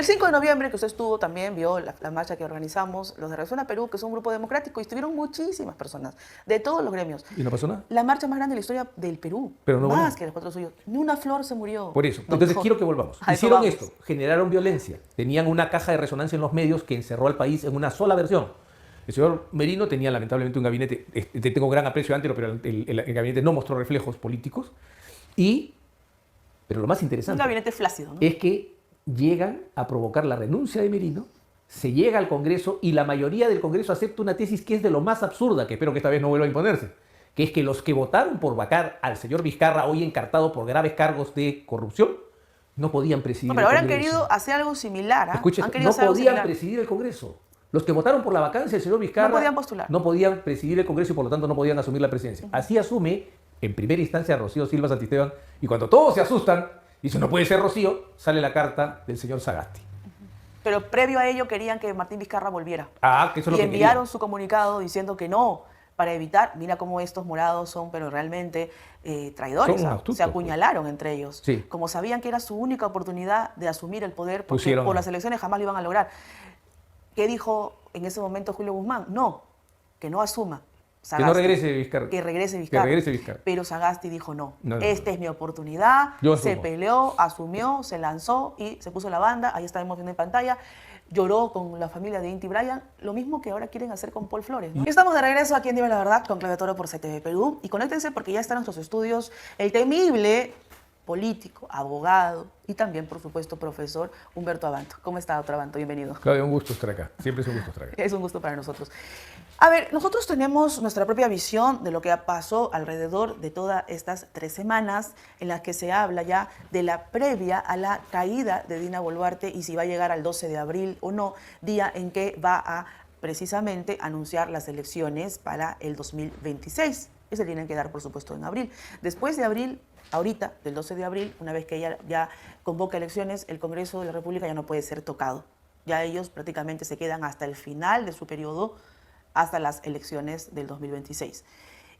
5 de noviembre, que usted estuvo también, vio la marcha que organizamos, los de Reacción a Perú, que es un grupo democrático, y estuvieron muchísimas personas, de todos los gremios. ¿Y no pasó nada? La marcha más grande de la historia del Perú, Pero no, más no. que los 4 suyos. Ni una flor se murió. Por eso. Doctor. Entonces quiero que volvamos. A eso Hicieron vamos. esto, generaron violencia, tenían una caja de resonancia en los medios que encerró al país en una sola versión. El señor Merino tenía lamentablemente un gabinete, tengo gran aprecio ante, pero el gabinete no mostró reflejos políticos. Pero lo más interesante Un gabinete flácido, ¿no? es que llegan a provocar la renuncia de Merino, se llega al Congreso y la mayoría del Congreso acepta una tesis que es de lo más absurda, que espero que esta vez no vuelva a imponerse, que es que los que votaron por vacar al señor Vizcarra, hoy encartado por graves cargos de corrupción, no podían presidir pero ahora el han Congreso. querido hacer algo similar. Escuche, Han querido no hacer algo podían similar. presidir el Congreso. Los que votaron por la vacancia del señor Vizcarra No podían postular. no podían presidir el Congreso y por lo tanto no podían asumir la presidencia. Así asume en primera instancia Rocío Silva Santisteban y cuando todos se asustan, dicen no puede ser Rocío, sale la carta del señor Sagasti. Pero previo a ello querían que Martín Vizcarra volviera. Que eso es lo Y que enviaron querían. su comunicado diciendo que no, para evitar, mira cómo estos morados son, pero realmente traidores. Son astutos, se apuñalaron entre ellos. Sí. Como sabían que era su única oportunidad de asumir el poder, porque Pusieron- por las elecciones jamás lo iban a lograr. ¿Qué dijo en ese momento Julio Guzmán? No, que no asuma. Que no regrese Vizcarra. Que regrese Vizcarra. Que regrese Vizcarra. Pero Sagasti dijo no. No, no, Esta no. es mi oportunidad. Yo Se asumo. peleó, asumió, se lanzó y se puso la banda. Ahí estamos viendo en pantalla. Lloró con la familia de Inti Bryan, lo mismo que ahora quieren hacer con Paul Flores, ¿no? Estamos de regreso aquí en Dime la Verdad con Claudia Toro por CTV Perú. Y conéctense porque ya están en nuestros estudios el temible político, abogado y también, por supuesto, profesor Humberto Abanto. ¿Cómo está, doctor Abanto? Bienvenido. Claudia, un gusto estar acá. Siempre es un gusto estar acá. Es un gusto para nosotros. A ver, nosotros tenemos nuestra propia visión de lo que pasó alrededor de todas estas 3 semanas en las que se habla ya de la previa a la caída de Dina Boluarte y si va a llegar al 12 de abril o no, día en que va a precisamente anunciar las elecciones para el 2026. Ese tienen que dar, por supuesto, en abril. Después de abril, ahorita, del 12 de abril, una vez que ella ya convoca elecciones, el Congreso de la República ya no puede ser tocado. Ya ellos prácticamente se quedan hasta el final de su periodo, hasta las elecciones del 2026.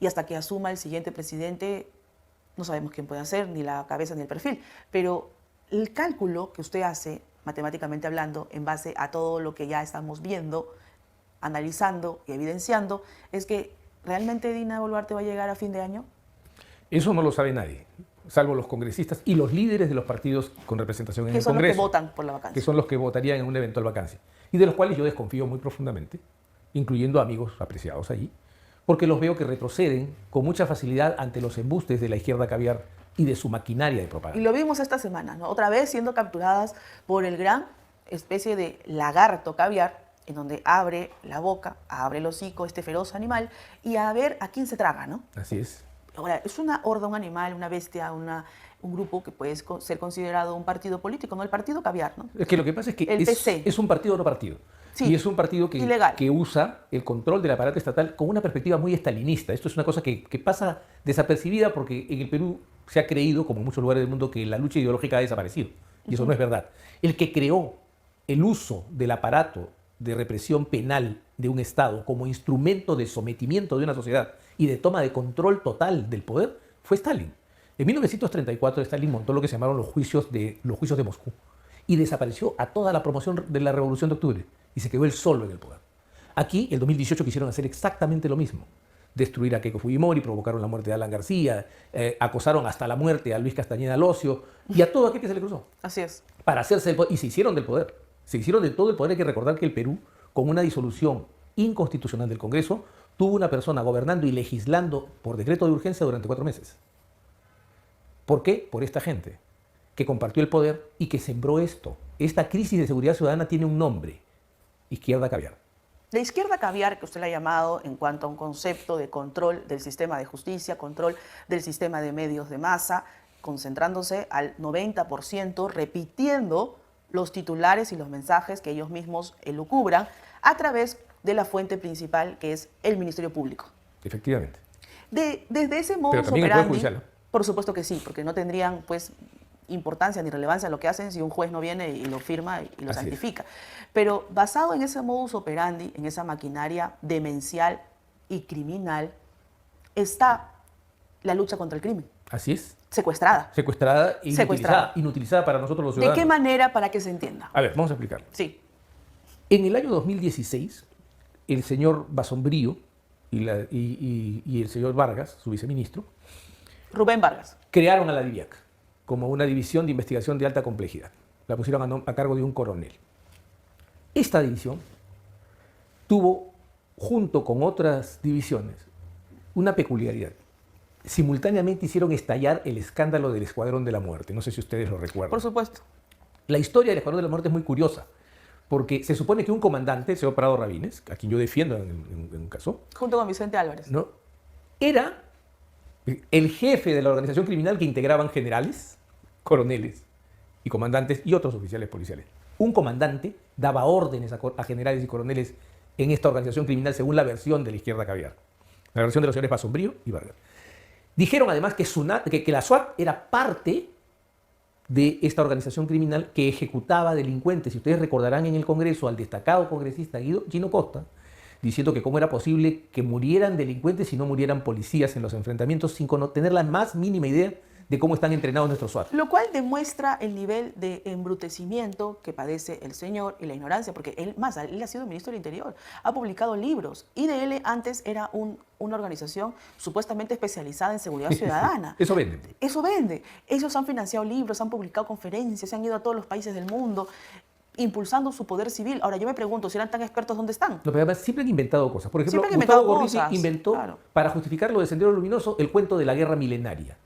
Y hasta que asuma el siguiente presidente, no sabemos quién puede ser, ni la cabeza ni el perfil, pero el cálculo que usted hace, matemáticamente hablando, en base a todo lo que ya estamos viendo, analizando y evidenciando, es que ¿realmente Dina Boluarte va a llegar a fin de año? Eso no lo sabe nadie, salvo los congresistas y los líderes de los partidos con representación en Que el son los Congreso. que votan por la vacancia. Que son los que votarían en una eventual vacancia. Y de los cuales yo desconfío muy profundamente, incluyendo amigos apreciados allí, porque los veo que retroceden con mucha facilidad ante los embustes de la izquierda caviar y de su maquinaria de Y propaganda. lo vimos esta semana, ¿no? Otra vez siendo capturadas por el gran especie de lagarto caviar, en donde abre la boca, abre el hocico, este feroz animal, y a ver a quién se traga, ¿no? Así es. Ahora, es una horda, un animal, una bestia, un grupo que puede ser considerado un partido político, no el partido caviar, ¿no? Es que lo que pasa es que El PC. es un partido no partido. Sí, Y es un partido ilegal. que usa el control del aparato estatal con una perspectiva muy estalinista. Esto es una cosa que pasa desapercibida porque en el Perú se ha creído, como en muchos lugares del mundo, que la lucha ideológica ha desaparecido. Y eso no es verdad. El que creó el uso del aparato de represión penal de un Estado como instrumento de sometimiento de una sociedad y de toma de control total del poder fue Stalin. En 1934 Stalin montó lo que se llamaron los juicios de Moscú y desapareció a toda la promoción de la Revolución de Octubre y se quedó él solo en el poder. Aquí, en 2018, quisieron hacer exactamente lo mismo. Destruir a Keiko Fujimori, provocaron la muerte de Alan García, acosaron hasta la muerte a Luis Castañeda Locio y a todo aquel que se le cruzó. Así es. Para hacerse del poder. Y se hicieron del poder. Se hicieron de todo el poder. Hay que recordar que el Perú, con una disolución inconstitucional del Congreso, tuvo una persona gobernando y legislando por decreto de urgencia durante 4 meses. ¿Por qué? Por esta gente que compartió el poder y que sembró esto. Esta crisis de seguridad ciudadana tiene un nombre: izquierda caviar. La izquierda caviar, que usted la ha llamado en cuanto a un concepto de control del sistema de justicia, control del sistema de medios de masa, concentrándose al 90%, repitiendo los titulares y los mensajes que ellos mismos elucubran a través de la fuente principal, que es el Ministerio Público. Efectivamente. Desde ese Pero modus también el Poder operandi, Judicial, ¿no? por supuesto que sí, porque no tendrían pues importancia ni relevancia lo que hacen si un juez no viene y lo firma y lo Así santifica. Pero basado en ese modus operandi, en esa maquinaria demencial y criminal, está la lucha contra el crimen. Así es. secuestrada. Secuestrada e inutilizada para nosotros los ciudadanos. ¿De qué manera para que se entienda? A ver, vamos a explicar. Sí. En el año 2016, el señor Basombrío y el señor Vargas, su viceministro, Rubén Vargas. crearon a la DIVIAC como una división de investigación de alta complejidad. La pusieron a cargo de un coronel. Esta división tuvo, junto con otras divisiones, una peculiaridad. Simultáneamente hicieron estallar el escándalo del Escuadrón de la Muerte. No sé si ustedes lo recuerdan. Por supuesto. La historia del Escuadrón de la Muerte es muy curiosa, porque se supone que un comandante, el señor Prado Rabines, a quien yo defiendo en un caso, Junto con Vicente Álvarez. ¿no?, era el jefe de la organización criminal que integraban generales, coroneles y comandantes y otros oficiales policiales. Un comandante daba órdenes a generales y coroneles en esta organización criminal según la versión de la izquierda caviar, la versión de los señores Basombrío y Vargas. Dijeron además que la SWAT era parte de esta organización criminal que ejecutaba delincuentes. Si ustedes recordarán en el Congreso al destacado congresista Gino Costa, diciendo que cómo era posible que murieran delincuentes y no murieran policías en los enfrentamientos sin tener la más mínima idea de cómo están entrenados nuestros SWAT. Lo cual demuestra el nivel de embrutecimiento que padece el señor y la ignorancia, porque él ha sido ministro del Interior, ha publicado libros. IDL antes era una organización supuestamente especializada en seguridad ciudadana. Eso vende. Eso vende. Ellos han financiado libros, han publicado conferencias, se han ido a todos los países del mundo impulsando su poder civil. Ahora, yo me pregunto, si eran tan expertos, ¿dónde están? No, pero además siempre han inventado cosas. Por ejemplo, Siempre han Gustavo inventado Gorriti cosas, inventó, claro, para justificar lo de Sendero Luminoso, el cuento de la guerra milenaria.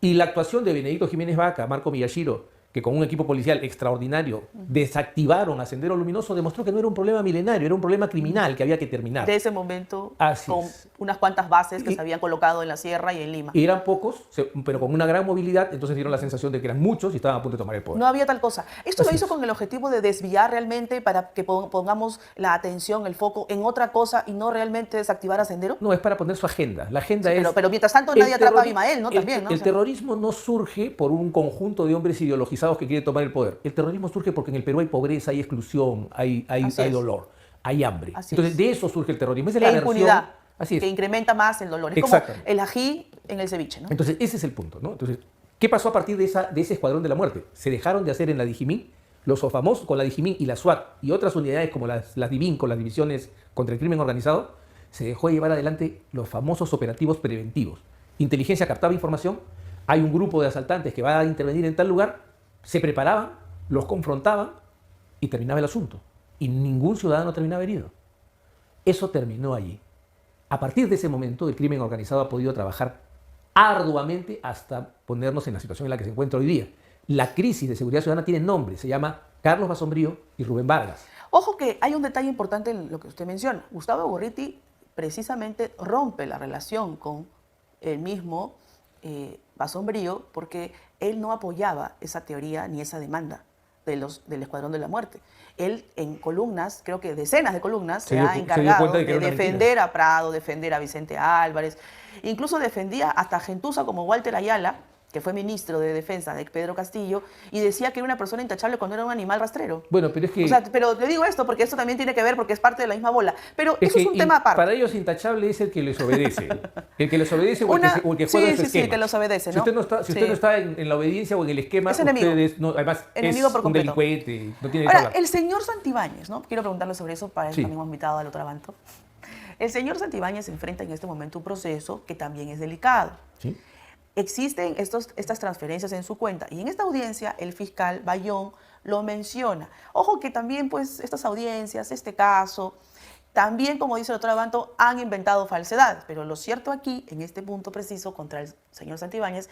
Y la actuación de Benedicto Jiménez Vaca, Marco Miyashiro, que con un equipo policial extraordinario desactivaron a Sendero Luminoso, demostró que no era un problema milenario, era un problema criminal que había que terminar. De ese momento, Así con es. unas cuantas bases que se habían colocado en la sierra y en Lima. Y eran pocos, pero con una gran movilidad, entonces dieron la sensación de que eran muchos y estaban a punto de tomar el poder. No había tal cosa. Esto lo Así hizo es. con el objetivo de desviar realmente para que pongamos la atención, el foco en otra cosa y no realmente desactivar a Sendero. No, es para poner su agenda. La agenda Sí, es... pero mientras tanto nadie atrapa a Abimael, ¿no? También, ¿no? El O sea, terrorismo no surge por un conjunto de hombres ideologizados que quieren tomar el poder. El terrorismo surge porque en el Perú hay pobreza, hay exclusión, hay dolor, hay hambre. Así Entonces, es. de eso surge el terrorismo. Esa es la versión. impunidad, Así es. que incrementa más el dolor. Es como Exactamente. el ají en el ceviche, ¿no? Entonces, ese es el punto, ¿no? Entonces, ¿qué pasó a partir de ese Escuadrón de la Muerte? Se dejaron de hacer en la Dijimín, los famosos con la Dijimín y la SWAT y otras unidades como las DIVIN, con las divisiones contra el crimen organizado, se dejó de llevar adelante los famosos operativos preventivos. Inteligencia captaba información, hay un grupo de asaltantes que va a intervenir en tal lugar, se preparaban, los confrontaban y terminaba el asunto. Y ningún ciudadano terminaba herido. Eso terminó allí. A partir de ese momento, el crimen organizado ha podido trabajar arduamente hasta ponernos en la situación en la que se encuentra hoy día. La crisis de seguridad ciudadana tiene nombre, se llama Carlos Basombrío y Rubén Vargas. Ojo que hay un detalle importante en lo que usted menciona. Gustavo Gorriti precisamente rompe la relación con el mismo Basombrío porque él no apoyaba esa teoría ni esa demanda del Escuadrón de la Muerte. Él en columnas, creo que decenas de columnas, se ha encargado de defender a Prado, defender a Vicente Álvarez, incluso defendía hasta gentuza como Walter Ayala, que fue ministro de Defensa de Pedro Castillo, y decía que era una persona intachable cuando era un animal rastrero. Bueno, pero es que... O sea, pero le digo esto porque esto también tiene que ver porque es parte de la misma bola. Pero eso es un tema aparte. Para ellos intachable es el que les obedece. El que les obedece o el que juega en su esquema. Sí, que los obedece, ¿no? Si usted no está en la obediencia o en el esquema, es enemigo. Además enemigo es por un completo. delincuente. No tiene Ahora, el señor Santibáñez, ¿no? Quiero preguntarle sobre eso, para eso sí. también hemos invitado al otro banco. El señor Santibáñez enfrenta en este momento un proceso que también es delicado. ¿Sí? Existen estas transferencias en su cuenta y en esta audiencia el fiscal Bayón lo menciona. Ojo que también pues estas audiencias, este caso, también como dice el otro Abanto, han inventado falsedades, pero lo cierto aquí, en este punto preciso contra el señor Santibáñez,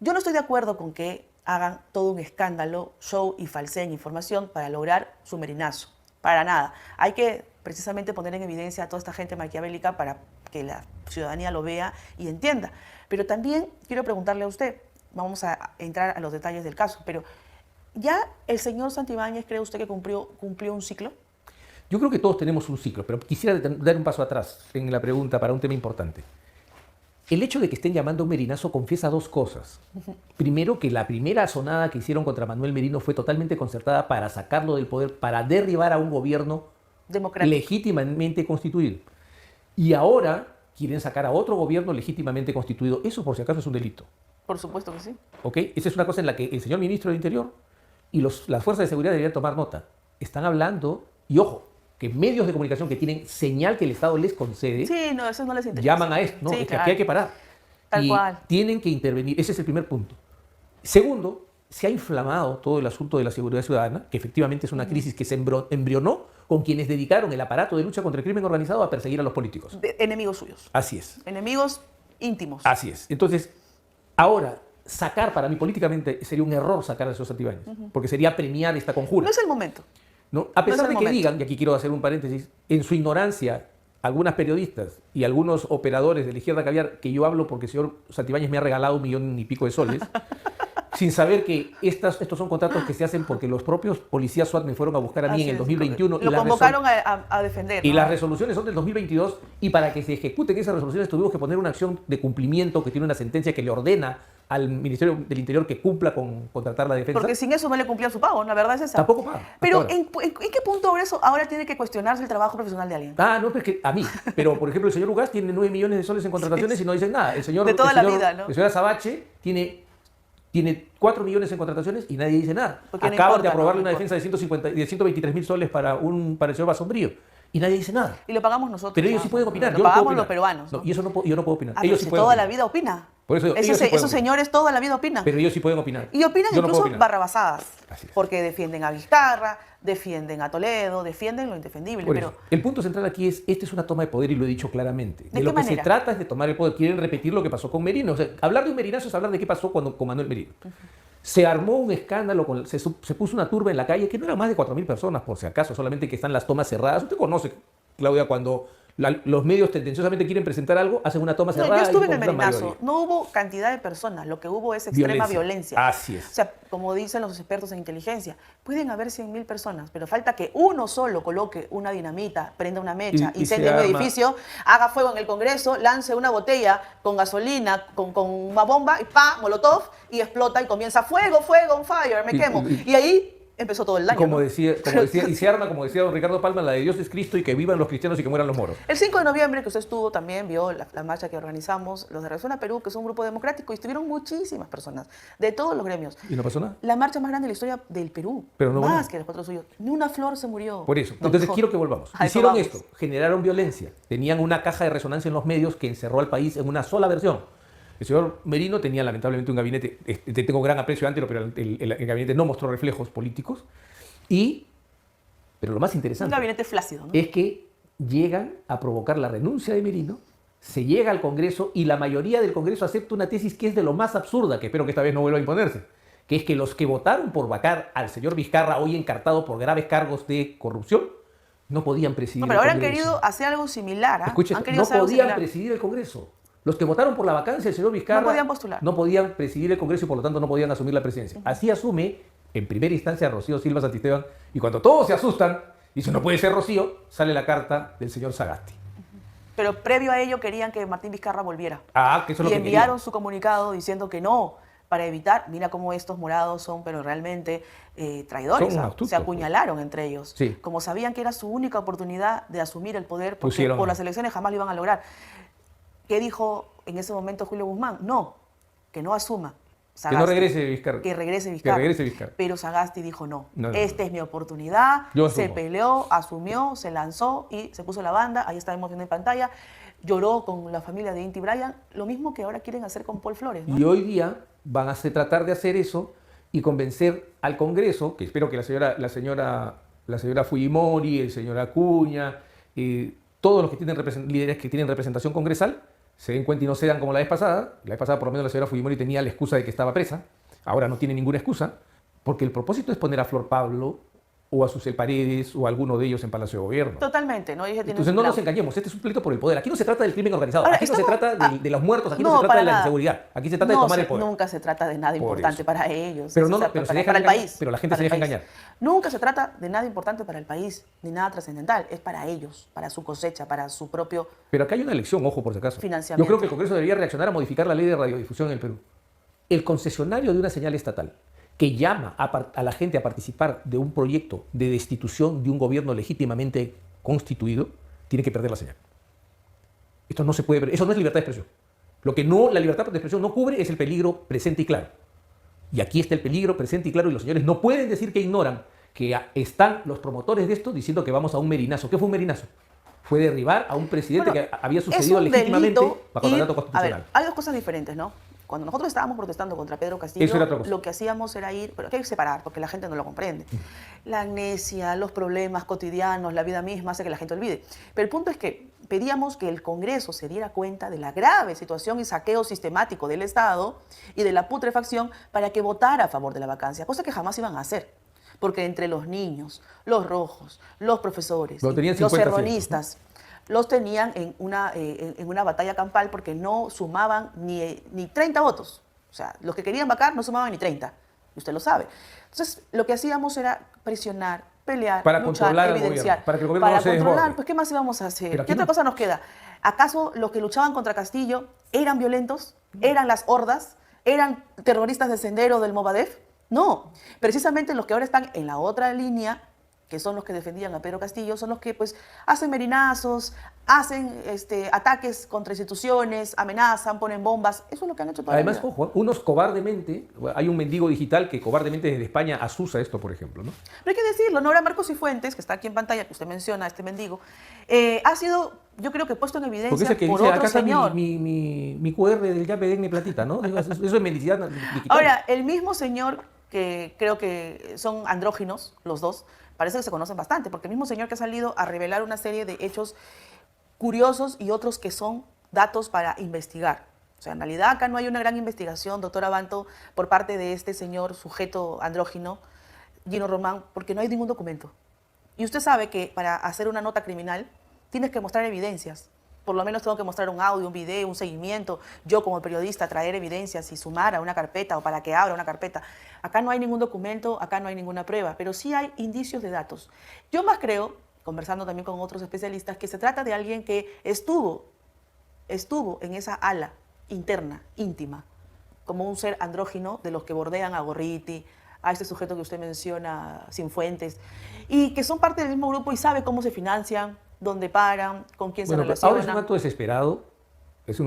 yo no estoy de acuerdo con que hagan todo un escándalo, show y falseen información para lograr su merinazo. Para nada. Hay que precisamente poner en evidencia a toda esta gente maquiavélica para que la ciudadanía lo vea y entienda. Pero también quiero preguntarle a usted, vamos a entrar a los detalles del caso, pero ¿ya el señor Santibáñez cree usted que cumplió un ciclo? Yo creo que todos tenemos un ciclo, pero quisiera dar un paso atrás en la pregunta para un tema importante. El hecho de que estén llamando a un merinazo confiesa dos cosas. Primero, que la primera sonada que hicieron contra Manuel Merino fue totalmente concertada para sacarlo del poder, para derribar a un gobierno legítimamente constituido. Y ahora quieren sacar a otro gobierno legítimamente constituido. Eso, por si acaso, es un delito. Por supuesto que sí. ¿Ok? Esa es una cosa en la que el señor ministro del Interior y las fuerzas de seguridad deberían tomar nota. Están hablando, y ojo, que medios de comunicación que tienen señal que el Estado les concede, Sí, no, eso no les interesa. llaman a esto. No, Sí, es que claro. aquí hay que parar. Tal Y cual. tienen que intervenir. Ese es el primer punto. Segundo, se ha inflamado todo el asunto de la seguridad ciudadana, que efectivamente es una crisis que se embrionó con quienes dedicaron el aparato de lucha contra el crimen organizado a perseguir a los políticos. Enemigos suyos. Así es. Enemigos íntimos. Así es. Entonces, ahora, sacar para mí políticamente sería un error sacar a esos Santibáñez, porque sería premiar esta conjura. No es el momento. ¿No? A pesar es el de que momento. digan, y aquí quiero hacer un paréntesis, en su ignorancia, algunas periodistas y algunos operadores de la izquierda caviar, que yo hablo porque el señor Santibáñez me ha regalado 1,5 millones de soles, sin saber que estos son contratos que se hacen porque los propios policías SWAT me fueron a buscar a mí Así en el es. 2021. Lo convocaron a defender. Y ¿no? las resoluciones son del 2022 y para que se ejecuten esas resoluciones tuvimos que poner una acción de cumplimiento que tiene una sentencia que le ordena al Ministerio del Interior que cumpla con contratar la defensa. Porque sin eso no le cumplía su pago, la verdad es esa. Tampoco paga. Pero hasta ahora. ¿en qué punto ahora tiene que cuestionarse el trabajo profesional de alguien? Ah, no, pues que a mí. Pero, por ejemplo, el señor Ugas tiene 9 millones de soles en contrataciones y no dicen nada. El señor, De toda el la señor- vida, ¿no? El señor Azabache tiene 4 millones en contrataciones y nadie dice nada. Porque no Acaban importa, de aprobarle no una importa. defensa de 123.000 soles para el señor Basombrío y nadie dice nada. Y lo pagamos nosotros. Pero ellos ¿no? sí pueden opinar. Lo yo no puedo pagamos opinar. los peruanos. No, ¿no? y eso yo no puedo opinar. Ah, Ellos pero sí si pueden toda la opinar. vida opina. Por eso, ellos sí pueden Esos opinar. señores toda la vida opinan. Pero ellos sí pueden opinar. Y opinan Yo no puedo incluso opinar. barrabasadas. Así es. Porque defienden a Vizcarra, defienden a Toledo, defienden lo indefendible. Por Pero eso, el punto central aquí es, esta es una toma de poder y lo he dicho claramente. ¿De De qué lo que manera? se trata es de tomar el poder. Quieren repetir lo que pasó con Merino. O sea, hablar de un merinazo es hablar de qué pasó con Manuel Merino. Se armó un escándalo, se puso una turba en la calle, que no eran más de 4.000 personas, por si acaso, solamente que están las tomas cerradas. Usted conoce, Claudia, cuando los medios tendenciosamente quieren presentar algo, hacen una toma no, cerrada. yo estuve y en el con una Merinazo. mayoría. No hubo cantidad de personas. Lo que hubo es extrema violencia. Así es. O sea, como dicen los expertos en inteligencia, pueden haber 100.000 personas, pero falta que uno solo coloque una dinamita, prenda una mecha, Y incendie se un arma. edificio, haga fuego en el Congreso, lance una botella con gasolina, con una bomba, y ¡pa! Molotov, y explota y comienza fuego, fuego, on fire, me quemo. Y ahí empezó todo el daño. Como ¿no? decía, y se arma, como decía don Ricardo Palma, la de Dios es Cristo y que vivan los cristianos y que mueran los moros. El 5 de noviembre, que usted estuvo también, vio la marcha que organizamos, los de Resuena Perú, que es un grupo democrático, y estuvieron muchísimas personas, de todos los gremios. ¿Y no pasó nada? La marcha más grande de la historia del Perú, Pero no hubo más nada. que los cuatro suyos. Ni una flor se murió. Por eso. Don Entonces Quijote. quiero que volvamos. A eso Hicieron vamos. esto, generaron violencia, tenían una caja de resonancia en los medios que encerró al país en una sola versión. El señor Merino tenía lamentablemente un gabinete, tengo gran aprecio ante, pero el gabinete no mostró reflejos políticos. Pero lo más Un interesante gabinete flácido, ¿no? es que llegan a provocar la renuncia de Merino, se llega al Congreso y la mayoría del Congreso acepta una tesis que es de lo más absurda, que espero que esta vez no vuelva a imponerse, que es que los que votaron por vacar al señor Vizcarra, hoy encartado por graves cargos de corrupción, no podían presidir No, pero ahora el han Congreso. querido hacer algo similar. ¿Ah? Escuche, Han querido no hacer algo podían similar. presidir el Congreso. Los que votaron por la vacancia del señor Vizcarra No podían postular. no podían presidir el Congreso y por lo tanto no podían asumir la presidencia. Así asume en primera instancia Rocío Silva Santisteban y cuando todos se asustan, dicen no puede ser Rocío, sale la carta del señor Sagasti. Pero previo a ello querían que Martín Vizcarra volviera. Ah, que eso es lo Y que enviaron querían. su comunicado diciendo que no, para evitar, mira cómo estos morados son, pero realmente traidores. Son ¿ah? astutos, Se apuñalaron entre ellos. Sí. Como sabían que era su única oportunidad de asumir el poder, porque Pusieron por a- las elecciones jamás lo iban a lograr. ¿Qué dijo en ese momento Julio Guzmán? No, que no asuma. Que no Sagasti. regrese Vizcarra. Que regrese Vizcarra. Que regrese Vizcarra. Pero Sagasti dijo no. No. Esta es mi oportunidad. Yo Se asumo. peleó, asumió, se lanzó y se puso la banda. Ahí estábamos viendo en pantalla. Lloró con la familia de Inti Bryan. Lo mismo que ahora quieren hacer con Paul Flores, ¿no? Y hoy día van a tratar de hacer eso y convencer al Congreso, que espero que la señora Fujimori, el señor Acuña, todos los que tienen líderes que tienen representación congresal, se den cuenta y no cedan como la vez pasada. La vez pasada por lo menos la señora Fujimori tenía la excusa de que estaba presa, ahora no tiene ninguna excusa, porque el propósito es poner a Flor Pablo o a Susel Paredes o a alguno de ellos en Palacio de Gobierno. Totalmente, ¿no? Ellos tienen Entonces su no plan. nos engañemos, este es un pleito por el poder. Aquí no se trata del crimen organizado, Ahora, aquí no se estamos- trata de los muertos, aquí no, no, se trata para de la nada. inseguridad, aquí se trata de No tomar el poder. Nunca se trata de nada Por importante eso. para ellos. Pero se no, trata pero se para dejan el engañar, país. pero la gente para se el deja país. engañar. Nunca se trata de nada importante para el país, ni nada trascendental. Es para ellos, para su cosecha, para su propio... Pero acá hay una elección, ojo por si acaso. Financiamiento. Yo creo que el Congreso debería reaccionar a modificar la ley de radiodifusión en el Perú. El concesionario de una señal estatal que llama a la gente a participar de un proyecto de destitución de un gobierno legítimamente constituido, tiene que perder la señal. Esto no se puede, eso no es libertad de expresión. Lo que no, la libertad de expresión no cubre es el peligro presente y claro. Y aquí está el peligro presente y claro, y los señores no pueden decir que ignoran que están los promotores de esto diciendo que vamos a un merinazo. ¿Qué fue un merinazo? Fue derribar a un presidente que había sucedido legítimamente bajo el mandato constitucional. A ver, hay dos cosas diferentes, ¿no? Cuando nosotros estábamos protestando contra Pedro Castillo, lo que hacíamos era ir, pero hay que separar porque la gente no lo comprende. La amnesia, los problemas cotidianos, la vida misma hace que la gente olvide. Pero el punto es que pedíamos que el Congreso se diera cuenta de la grave situación y saqueo sistemático del Estado y de la putrefacción para que votara a favor de la vacancia, cosa que jamás iban a hacer. Porque entre los niños, los rojos, los profesores, los serronistas, los tenían en una batalla campal porque no sumaban ni 30 votos. O sea, los que querían vacar no sumaban ni 30. Y usted lo sabe. Entonces, lo que hacíamos era presionar, pelear, para luchar, evidenciar. Para que el gobierno no se desborde. Pues, ¿qué más íbamos a hacer? ¿Qué otra cosa nos queda? ¿Acaso los que luchaban contra Castillo eran violentos? ¿Eran las hordas? ¿Eran terroristas del Sendero, del Movadef? No. Precisamente los que ahora están en la otra línea, que son los que defendían a Pedro Castillo, son los que pues hacen merinazos, hacen ataques contra instituciones, amenazan, ponen bombas. Eso es lo que han hecho toda la vida. Además, ojo, unos cobardemente, hay un mendigo digital que cobardemente desde España asusa esto, por ejemplo, ¿no? Pero hay que decirlo, Nora Marcos Cifuentes, que está aquí en pantalla, que usted menciona, este mendigo, ha sido, yo creo que puesto en evidencia porque es el que por dice, otro acá está señor. mi QR del Yape de platita, ¿no? Eso es mendicidad digital. Ahora, el mismo señor que creo que son andróginos, los dos, parece que se conocen bastante, porque el mismo señor que ha salido a revelar una serie de hechos curiosos y otros que son datos para investigar. O sea, en realidad acá no hay una gran investigación, doctor Abanto, por parte de este señor sujeto andrógino, Gino Román, porque no hay ningún documento. Y usted sabe que para hacer una nota criminal tienes que mostrar evidencias. Por lo menos tengo que mostrar un audio, un video, un seguimiento. Yo como periodista traer evidencias y sumar a una carpeta o para que abra una carpeta. Acá no hay ningún documento, acá no hay ninguna prueba, pero sí hay indicios de datos. Yo más creo, conversando también con otros especialistas, que se trata de alguien que estuvo en esa ala interna, íntima, como un ser andrógino de los que bordean a Gorriti, a este sujeto que usted menciona, Cifuentes, y que son parte del mismo grupo y sabe cómo se financian, dónde paran, con quién se relacionan. Ahora es un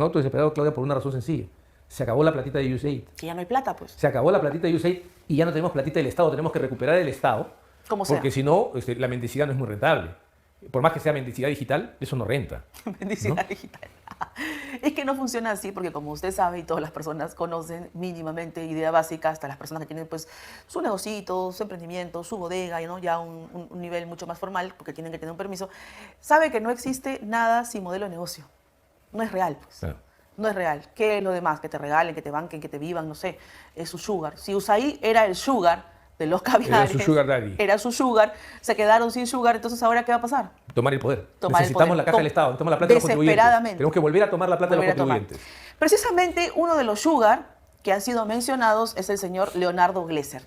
acto desesperado, Claudia, por una razón sencilla. Se acabó la platita de USAID. Que ya no hay plata, pues. Se acabó la platita de USAID y ya no tenemos platita del Estado, tenemos que recuperar el Estado. Como sea. Porque si no, la mendicidad no es muy rentable. Por más que sea mendicidad digital, eso no renta. Mendicidad digital. Es que no funciona así porque como usted sabe y todas las personas conocen mínimamente idea básica, hasta las personas que tienen pues su negocito, su emprendimiento, su bodega, ¿no? Ya un nivel mucho más formal porque tienen que tener un permiso, sabe que no existe nada sin modelo de negocio. No es real, pues. Claro. No es real. ¿Qué es lo demás? Que te regalen, que te banquen, que te vivan, no sé. Es su sugar. Si USAID era el sugar de los caviares. Era su sugar daddy. Era su sugar. Se quedaron sin sugar. Entonces, ¿ahora qué va a pasar? Tomar el poder. Necesitamos la caja del Estado. Necesitamos la plata de los contribuyentes. Tenemos que volver a tomar la plata de los contribuyentes. Precisamente uno de los sugar que han sido mencionados es el señor Leonardo Glesser.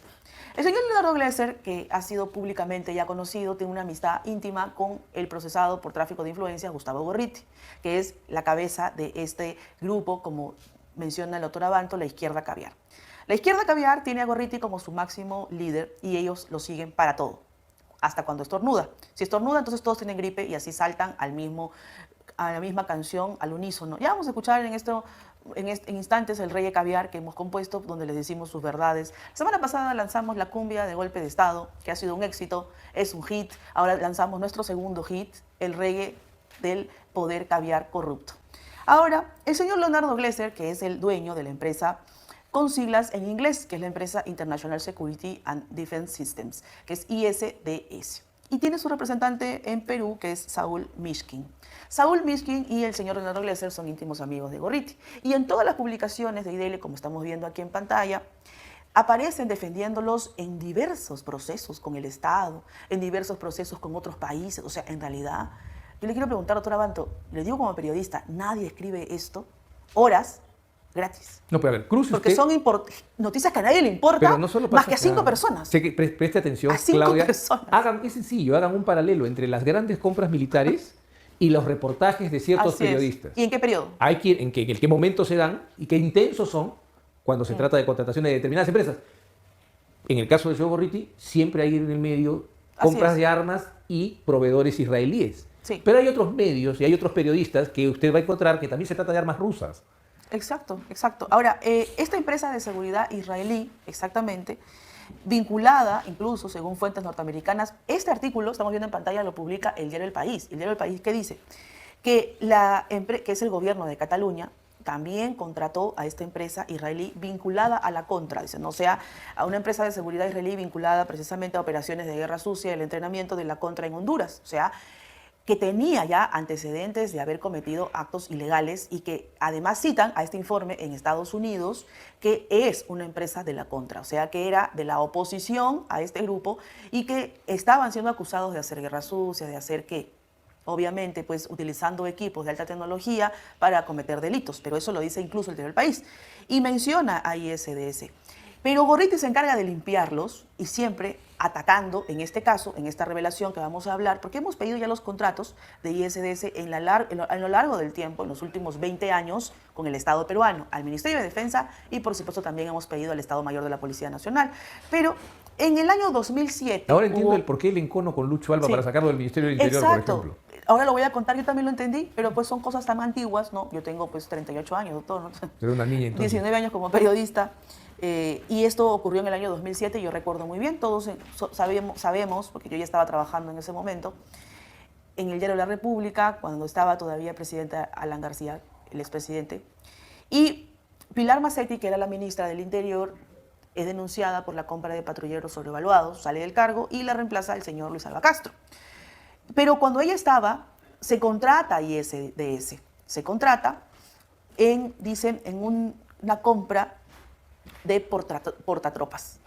El señor Leonardo Glesser, que ha sido públicamente ya conocido, tiene una amistad íntima con el procesado por tráfico de influencias Gustavo Gorriti, que es la cabeza de este grupo, como menciona el doctor Abanto, la Izquierda Caviar. La Izquierda Caviar tiene a Gorriti como su máximo líder y ellos lo siguen para todo, hasta cuando estornuda. Si estornuda, entonces todos tienen gripe y así saltan a la misma canción, al unísono. Ya vamos a escuchar en instantes el Rey Caviar que hemos compuesto, donde les decimos sus verdades. La semana pasada lanzamos la cumbia de Golpe de Estado, que ha sido un éxito, es un hit. Ahora lanzamos nuestro segundo hit, el reggae del poder caviar corrupto. Ahora, el señor Leonardo Glesser, que es el dueño de la empresa con siglas en inglés, que es la empresa International Security and Defense Systems, que es ISDS. Y tiene su representante en Perú, que es Saúl Mishkin. Saúl Mishkin y el señor Leonardo Glesser son íntimos amigos de Gorriti. Y en todas las publicaciones de IDL, como estamos viendo aquí en pantalla, aparecen defendiéndolos en diversos procesos con el Estado, en diversos procesos con otros países. O sea, en realidad, yo le quiero preguntar, doctor Abanto, le digo como periodista, nadie escribe esto, horas, gratis. No, pero a ver, cruce porque usted, son noticias que a nadie le importa, no solo más que a 5 personas. Sé que preste atención, a 5 Claudia. personas. Es sencillo, hagan un paralelo entre las grandes compras militares y los reportajes de ciertos periodistas. ¿Y en qué periodo? Hay en qué momento se dan y qué intensos son cuando se trata de contrataciones de determinadas empresas. En el caso del señor Gorriti, siempre hay en el medio compras de armas y proveedores israelíes. Sí. Pero hay otros medios y hay otros periodistas que usted va a encontrar que también se trata de armas rusas. Exacto, exacto. Ahora, esta empresa de seguridad israelí, exactamente, vinculada, incluso según fuentes norteamericanas, este artículo, estamos viendo en pantalla, lo publica el diario El País. El diario El País, ¿qué dice? Que, que es el gobierno de Cataluña, también contrató a esta empresa israelí vinculada a la Contra, dicen, o sea, a una empresa de seguridad israelí vinculada precisamente a operaciones de guerra sucia y el entrenamiento de la Contra en Honduras. O sea, que tenía ya antecedentes de haber cometido actos ilegales y que además citan a este informe en Estados Unidos que es una empresa de la Contra, o sea que era de la oposición a este grupo y que estaban siendo acusados de hacer guerra sucia, de hacer qué. Obviamente, pues utilizando equipos de alta tecnología para cometer delitos, pero eso lo dice incluso el diario del País. Y menciona a ISDS. Pero Gorriti se encarga de limpiarlos y siempre atacando, en este caso, en esta revelación que vamos a hablar, porque hemos pedido ya los contratos de ISDS en lo largo del tiempo, en los últimos 20 años, con el Estado peruano, al Ministerio de Defensa y, por supuesto, también hemos pedido al Estado Mayor de la Policía Nacional. Pero en el año 2007... Ahora entiendo el por qué el encono con Lucho Alba para sacarlo del Ministerio del Interior, Exacto. por ejemplo. Ahora lo voy a contar, yo también lo entendí, pero pues son cosas tan antiguas, ¿no? Yo tengo pues 38 años, doctor, ¿no? Era una niña entonces. 19 años como periodista. Y esto ocurrió en el año 2007, yo recuerdo muy bien, todos sabemos, porque yo ya estaba trabajando en ese momento, en el diario La República, cuando estaba todavía el presidente Alan García, el expresidente, y Pilar Macetti, que era la ministra del Interior, es denunciada por la compra de patrulleros sobrevaluados, sale del cargo y la reemplaza el señor Luis Alba Castro. Pero cuando ella estaba, se contrata a ISDS, se contrata dicen, en una compra de portatropas.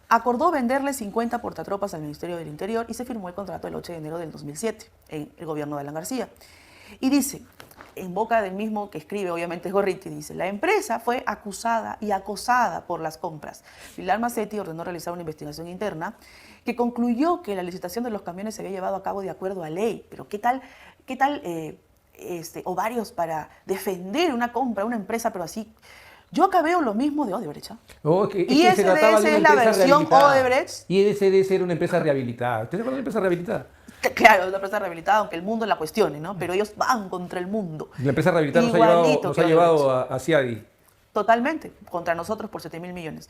Acordó venderle 50 portatropas al Ministerio del Interior y se firmó el contrato el 8 de enero del 2007 en el gobierno de Alan García. Y dice, en boca del mismo que escribe, obviamente Gorriti, dice, la empresa fue acusada y acosada por las compras. Pilar Macetti ordenó realizar una investigación interna que concluyó que la licitación de los camiones se había llevado a cabo de acuerdo a ley. Pero ¿qué tal ovarios para defender una compra, una empresa, pero así? Yo acá veo lo mismo de Odebrecht. ISDS es la versión Odebrecht. ISDS era una empresa rehabilitada. ¿Usted se acuerda de una empresa rehabilitada? Claro, una empresa rehabilitada, aunque el mundo la cuestione, ¿no? Pero ellos van contra el mundo. La empresa rehabilitada nos ha llevado a Ciadi. Totalmente, contra nosotros por 7.000 millones.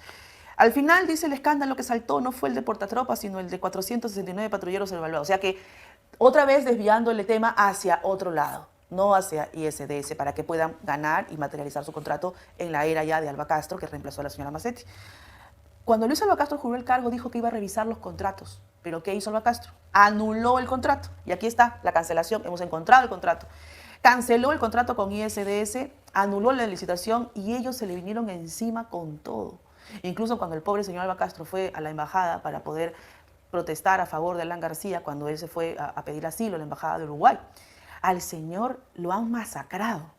Al final, dice el escándalo que saltó, no fue el de portatropas, sino el de 469 patrulleros evaluados. O sea que, otra vez desviando el tema hacia otro lado, no hacia ISDS, para que puedan ganar y materializar su contrato en la era ya de Alba Castro, que reemplazó a la señora Macetti. Cuando Luis Alba Castro juró el cargo, dijo que iba a revisar los contratos. ¿Pero qué hizo Alba Castro? Anuló el contrato. Y aquí está la cancelación. Hemos encontrado el contrato. Canceló el contrato con ISDS, anuló la licitación y ellos se le vinieron encima con todo. Incluso cuando el pobre señor Alba Castro fue a la embajada para poder protestar a favor de Alan García, cuando él se fue a pedir asilo a la embajada de Uruguay, al señor lo han masacrado.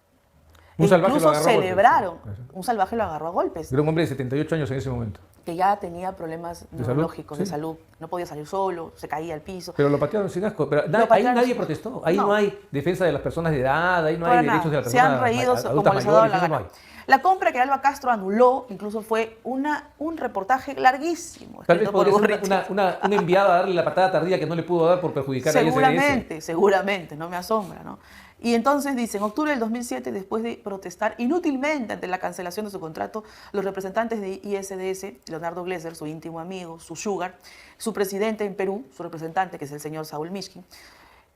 Incluso celebraron. Un salvaje lo agarró a golpes. Era un hombre de 78 años en ese momento. Que ya tenía problemas neurológicos, de salud. No podía salir solo, se caía al piso. Pero lo patearon sin asco. Pero ahí nadie protestó. Ahí no hay defensa de las personas de edad, ahí no hay derechos de las personas adultas mayores. Se han reído como les ha dado la gana. La compra que Alba Castro anuló, incluso fue un reportaje larguísimo. Tal vez podría ser una enviada a darle la patada tardía que no le pudo dar por perjudicar a ISDS. Seguramente, no me asombra, ¿no? Y entonces dice, en octubre del 2007, después de protestar inútilmente ante la cancelación de su contrato, los representantes de ISDS, Leonardo Glesser, su íntimo amigo, su sugar, su presidente en Perú, su representante, que es el señor Saúl Mishkin,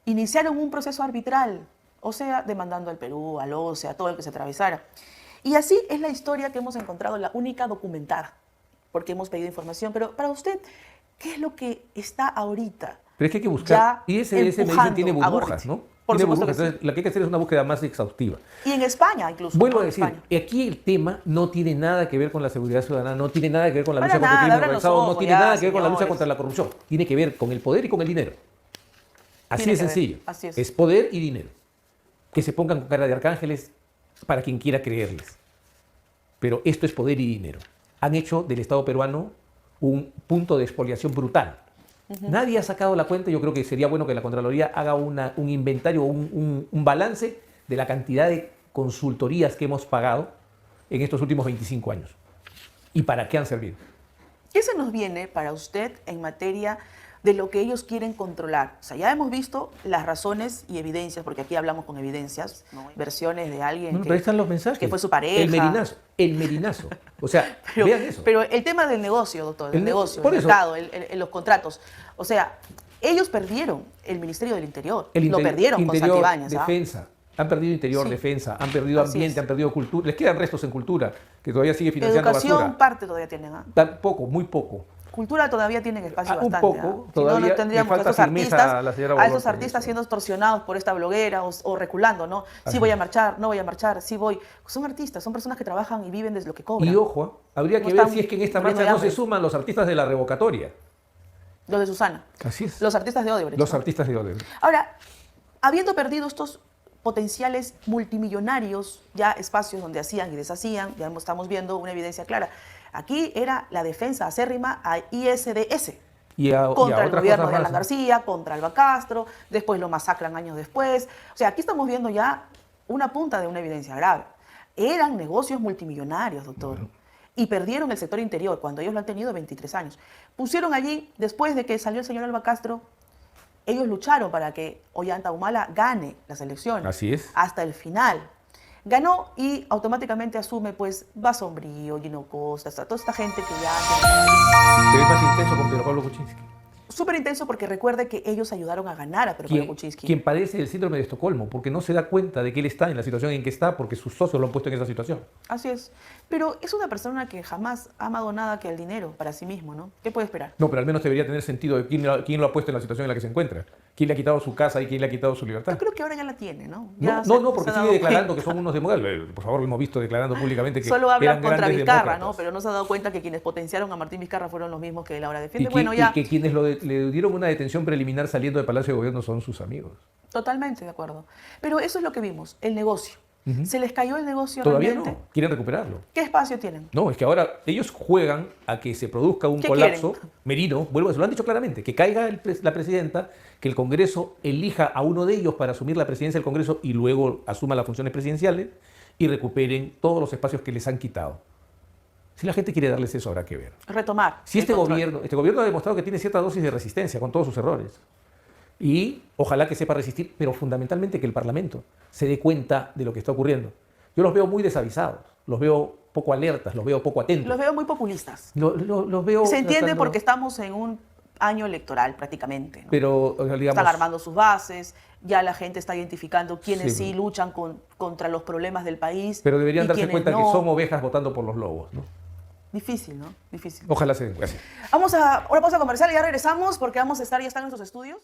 iniciaron un proceso arbitral, o sea, demandando al Perú, al OCE, a todo el que se atravesara. Y así es la historia que hemos encontrado, la única documentada, porque hemos pedido información. Pero para usted, ¿qué es lo que está ahorita? Pero es que hay que buscar. ISDS me dicen tiene burbujas, ¿no? Tiene burbujas. Entonces, lo que hay que hacer es una búsqueda más exhaustiva. Y en España, incluso. Vuelvo a decir, aquí el tema no tiene nada que ver con la seguridad ciudadana, no tiene nada que ver con la lucha contra el crimen organizado, no tiene nada que ver con la lucha contra la corrupción. Tiene que ver con el poder y con el dinero. Así de sencillo. Así es. Es poder y dinero. Que se pongan con cara de arcángeles para quien quiera creerles. Pero esto es poder y dinero. Han hecho del Estado peruano un punto de expoliación brutal. Nadie ha sacado la cuenta. Yo creo que sería bueno que la Contraloría haga un inventario, un balance de la cantidad de consultorías que hemos pagado en estos últimos 25 años. ¿Y para qué han servido? ¿Qué se nos viene para usted en materia de lo que ellos quieren controlar. O sea, ya hemos visto las razones y evidencias, porque aquí hablamos con evidencias, ¿no? Versiones de alguien No, pero ahí están los mensajes. que fue su pareja. El merinazo. O sea, vean eso. Pero el tema del negocio, doctor, el negocio, por el eso. mercado, los contratos. O sea, ellos perdieron el Ministerio del Interior. Lo perdieron con interior, Santibáñez. defensa. Han perdido interior, Sí. defensa, han perdido Así ambiente, es. han perdido cultura. Les quedan restos en cultura, que todavía sigue financiando Educación, basura. parte todavía tienen. ¿Ah? Tampoco, muy poco. Cultura todavía tienen espacio Un bastante. poco, ¿Ah? Si no, todavía no tendríamos le a falta estos firmeza artistas, a la señora a Bolón estos por artistas eso. siendo extorsionados por esta bloguera o reculando, ¿no? Sí Así voy a es. marchar, no voy a marchar, sí voy. Son artistas, son personas que trabajan y viven de lo que cobran. Y ojo, habría No que ver están si es que en esta muriendo marcha de no se hambre. suman los artistas de la revocatoria. Los de Susana. Así es. Los artistas de Odebrecht. Los ¿no? artistas de Odebrecht. Ahora, habiendo perdido estos potenciales multimillonarios, ya espacios donde hacían y deshacían, ya estamos viendo una evidencia clara. Aquí era la defensa acérrima a ISDS. Y a Contra el otras gobierno cosas de Alan más. García, contra Alba Castro, después lo masacran años después. O sea, aquí estamos viendo ya una punta de una evidencia grave. Eran negocios multimillonarios, doctor. Y perdieron el sector interior cuando ellos lo han tenido 23 años. Pusieron allí, después de que salió el señor Alba Castro, ellos lucharon para que Ollanta Humala gane las elecciones. Así es. Hasta el final. Ganó y automáticamente asume, pues, Basombrío, Gino Costa, toda esta gente que ya... Se ve más intenso con Pedro Pablo Kuczynski. Súper intenso porque recuerde que ellos ayudaron a ganar a Pedro Pablo Kuczynski. Quien padece el síndrome de Estocolmo, porque no se da cuenta de que él está en la situación en que está, porque sus socios lo han puesto en esa situación. Así es. Pero es una persona que jamás ha amado nada que el dinero para sí mismo, ¿no? ¿Qué puede esperar? No, pero al menos debería tener sentido de quién lo ha puesto en la situación en la que se encuentra. ¿Quién le ha quitado su casa y quién le ha quitado su libertad? Yo creo que ahora ya la tiene, ¿no? No, porque sigue declarando que son unos demócratas. Por favor, lo hemos visto declarando públicamente que Solo habla eran contra grandes Vizcarra, demócratas. ¿no? Pero no se ha dado cuenta que quienes potenciaron a Martín Vizcarra fueron los mismos que él ahora Y defiende. que, Bueno, ya, y que quienes le dieron una detención preliminar saliendo del Palacio de Gobierno son sus amigos. totalmente de acuerdo. Pero eso es lo que vimos, el negocio. ¿Se les cayó el negocio Todavía realmente? no, quieren recuperarlo. ¿Qué espacio tienen? No, es que ahora ellos juegan a que se produzca un ¿Qué colapso. quieren? Merino, vuelvo a eso, lo han dicho claramente, que caiga la presidenta, que el Congreso elija a uno de ellos para asumir la presidencia del Congreso y luego asuma las funciones presidenciales y recuperen todos los espacios que les han quitado. Si la gente quiere darles eso, habrá que ver. Retomar. Si el control. este gobierno ha demostrado que tiene cierta dosis de resistencia con todos sus errores. Y ojalá que sepa resistir, pero fundamentalmente que el Parlamento se dé cuenta de lo que está ocurriendo. Yo los veo muy desavisados, los veo poco alertas, los veo poco atentos. Los veo muy populistas. Los veo Se entiende tratando- porque estamos en un año electoral prácticamente, ¿no? Pero, digamos, Están armando sus bases, ya la gente está identificando quiénes Sí. sí luchan contra los problemas del país. pero deberían y darse quiénes cuenta no. que son ovejas votando por los lobos, ¿no? Difícil, ¿no? Difícil. Ojalá se den cuenta. Vamos a una pausa comercial y ya regresamos porque vamos a estar, ya están en nuestros estudios.